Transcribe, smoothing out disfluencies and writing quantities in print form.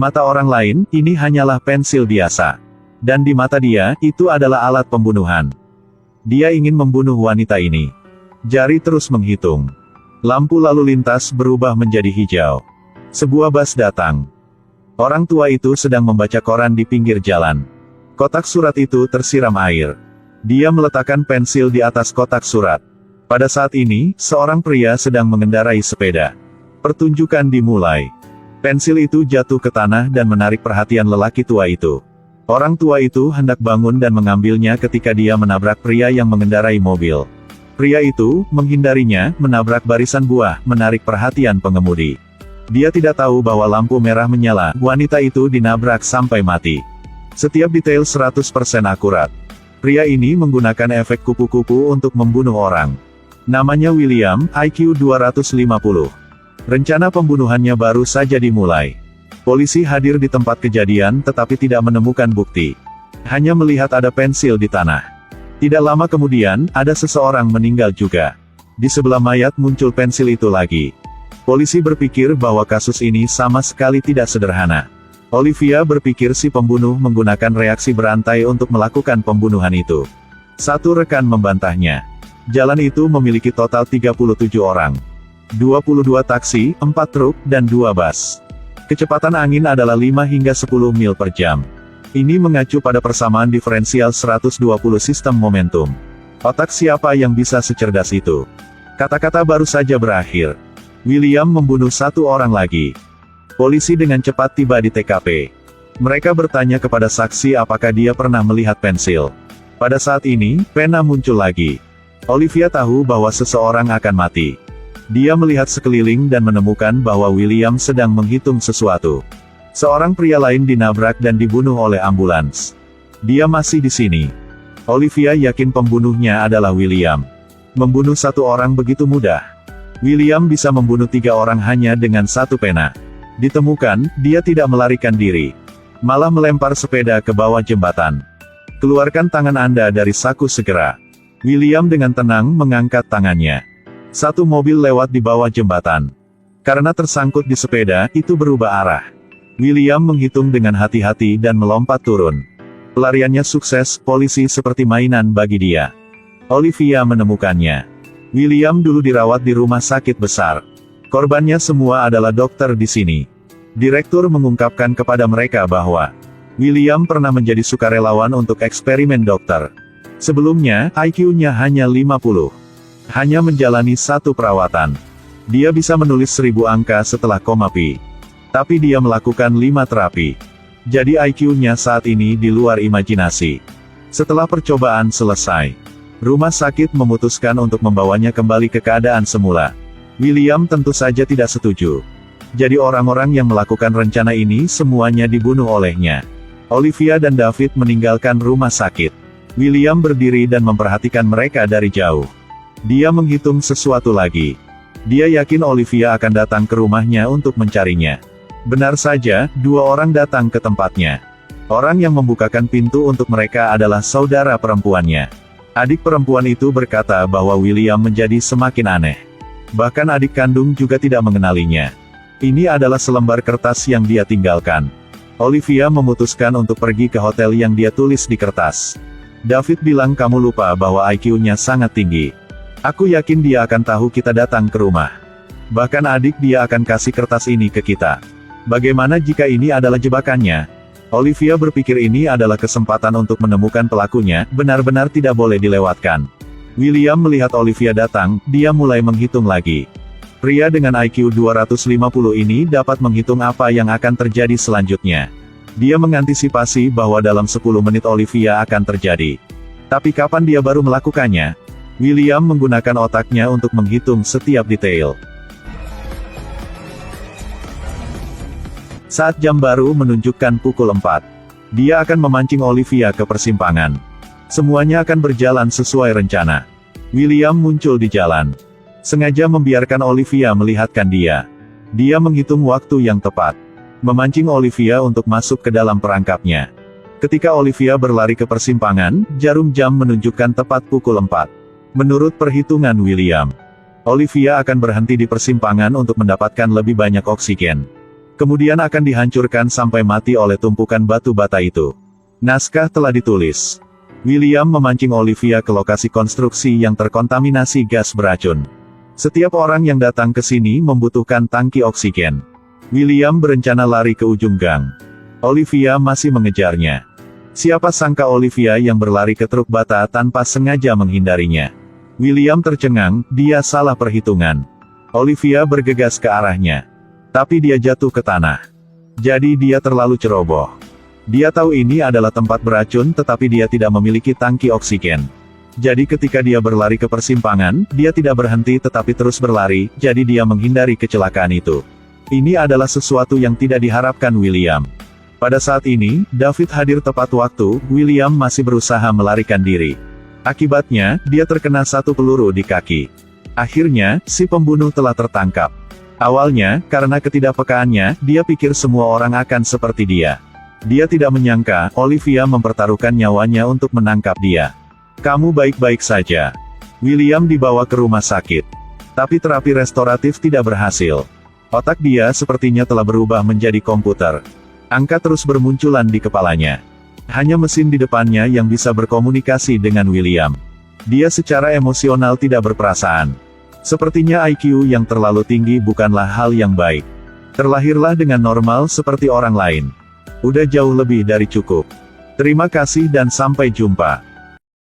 mata orang lain, ini hanyalah pensil biasa. Dan di mata dia, itu adalah alat pembunuhan. Dia ingin membunuh wanita ini. Jari terus menghitung. Lampu lalu lintas berubah menjadi hijau. Sebuah bus datang. Orang tua itu sedang membaca koran di pinggir jalan. Kotak surat itu tersiram air. Dia meletakkan pensil di atas kotak surat. Pada saat ini, seorang pria sedang mengendarai sepeda. Pertunjukan dimulai. Pensil itu jatuh ke tanah dan menarik perhatian lelaki tua itu. Orang tua itu hendak bangun dan mengambilnya ketika dia menabrak pria yang mengendarai mobil. Pria itu menghindarinya, menabrak barisan buah, menarik perhatian pengemudi. Dia tidak tahu bahwa lampu merah menyala, wanita itu dinabrak sampai mati. Setiap detail 100% akurat. Pria ini menggunakan efek kupu-kupu untuk membunuh orang. Namanya William, IQ 250. Rencana pembunuhannya baru saja dimulai. Polisi hadir di tempat kejadian tetapi tidak menemukan bukti. Hanya melihat ada pensil di tanah. Tidak lama kemudian, ada seseorang meninggal juga. Di sebelah mayat muncul pensil itu lagi. Polisi berpikir bahwa kasus ini sama sekali tidak sederhana. Olivia berpikir si pembunuh menggunakan reaksi berantai untuk melakukan pembunuhan itu. Satu rekan membantahnya. Jalan itu memiliki total 37 orang. 22 taksi, 4 truk, dan 2 bus. Kecepatan angin adalah 5 hingga 10 mil per jam. Ini mengacu pada persamaan diferensial 120 sistem momentum. Otak siapa yang bisa secerdas itu? Kata-kata baru saja berakhir. William membunuh satu orang lagi. Polisi dengan cepat tiba di TKP. Mereka bertanya kepada saksi apakah dia pernah melihat pensil. Pada saat ini, pena muncul lagi. Olivia tahu bahwa seseorang akan mati. Dia melihat sekeliling dan menemukan bahwa William sedang menghitung sesuatu. Seorang pria lain dinabrak dan dibunuh oleh ambulans. Dia masih di sini. Olivia yakin pembunuhnya adalah William. Membunuh satu orang begitu mudah. William bisa membunuh 3 orang hanya dengan satu pena. Ditemukan, dia tidak melarikan diri. Malah melempar sepeda ke bawah jembatan. Keluarkan tangan Anda dari saku segera. William dengan tenang mengangkat tangannya. Satu mobil lewat di bawah jembatan. Karena tersangkut di sepeda, itu berubah arah. William menghitung dengan hati-hati dan melompat turun. Pelariannya sukses, polisi seperti mainan bagi dia. Olivia menemukannya. William dulu dirawat di rumah sakit besar. Korbannya semua adalah dokter di sini. Direktur mengungkapkan kepada mereka bahwa William pernah menjadi sukarelawan untuk eksperimen dokter. Sebelumnya, IQ-nya hanya 50. Hanya menjalani 1 perawatan. Dia bisa menulis 1000 angka setelah koma pi. Tapi dia melakukan 5 terapi. Jadi IQ-nya saat ini di luar imajinasi. Setelah percobaan selesai, rumah sakit memutuskan untuk membawanya kembali ke keadaan semula. William tentu saja tidak setuju. Jadi orang-orang yang melakukan rencana ini semuanya dibunuh olehnya. Olivia dan David meninggalkan rumah sakit. William berdiri dan memperhatikan mereka dari jauh. Dia menghitung sesuatu lagi. Dia yakin Olivia akan datang ke rumahnya untuk mencarinya. Benar saja, 2 orang datang ke tempatnya. Orang yang membukakan pintu untuk mereka adalah saudara perempuannya. Adik perempuan itu berkata bahwa William menjadi semakin aneh. Bahkan adik kandung juga tidak mengenalinya. Ini adalah selembar kertas yang dia tinggalkan. Olivia memutuskan untuk pergi ke hotel yang dia tulis di kertas. David bilang kamu lupa bahwa IQ-nya sangat tinggi. Aku yakin dia akan tahu kita datang ke rumah. Bahkan adik dia akan kasih kertas ini ke kita. Bagaimana jika ini adalah jebakannya? Olivia berpikir ini adalah kesempatan untuk menemukan pelakunya, benar-benar tidak boleh dilewatkan. William melihat Olivia datang, dia mulai menghitung lagi. Pria dengan IQ 250 ini dapat menghitung apa yang akan terjadi selanjutnya. Dia mengantisipasi bahwa dalam 10 menit Olivia akan terjadi. Tapi kapan dia baru melakukannya? William menggunakan otaknya untuk menghitung setiap detail. Saat jam baru menunjukkan pukul 4, dia akan memancing Olivia ke persimpangan. Semuanya akan berjalan sesuai rencana. William muncul di jalan. Sengaja membiarkan Olivia melihatkan dia. Dia menghitung waktu yang tepat. Memancing Olivia untuk masuk ke dalam perangkapnya. Ketika Olivia berlari ke persimpangan, jarum jam menunjukkan tepat pukul 4. Menurut perhitungan William, Olivia akan berhenti di persimpangan untuk mendapatkan lebih banyak oksigen. Kemudian akan dihancurkan sampai mati oleh tumpukan batu bata itu. Naskah telah ditulis. William memancing Olivia ke lokasi konstruksi yang terkontaminasi gas beracun. Setiap orang yang datang ke sini membutuhkan tangki oksigen. William berencana lari ke ujung gang. Olivia masih mengejarnya. Siapa sangka Olivia yang berlari ke truk bata tanpa sengaja menghindarinya. William tercengang, dia salah perhitungan. Olivia bergegas ke arahnya. Tapi dia jatuh ke tanah. Jadi dia terlalu ceroboh. Dia tahu ini adalah tempat beracun tetapi dia tidak memiliki tangki oksigen. Jadi ketika dia berlari ke persimpangan, dia tidak berhenti tetapi terus berlari, jadi dia menghindari kecelakaan itu. Ini adalah sesuatu yang tidak diharapkan William. Pada saat ini, David hadir tepat waktu, William masih berusaha melarikan diri. Akibatnya, dia terkena satu peluru di kaki. Akhirnya, si pembunuh telah tertangkap. Awalnya, karena ketidakpekaannya, dia pikir semua orang akan seperti dia. Dia tidak menyangka, Olivia mempertaruhkan nyawanya untuk menangkap dia. Kamu baik-baik saja. William dibawa ke rumah sakit. Tapi terapi restoratif tidak berhasil. Otak dia sepertinya telah berubah menjadi komputer. Angka terus bermunculan di kepalanya. Hanya mesin di depannya yang bisa berkomunikasi dengan William. Dia secara emosional tidak berperasaan. Sepertinya IQ yang terlalu tinggi bukanlah hal yang baik. Terlahirlah dengan normal seperti orang lain. Udah jauh lebih dari cukup. Terima kasih dan sampai jumpa.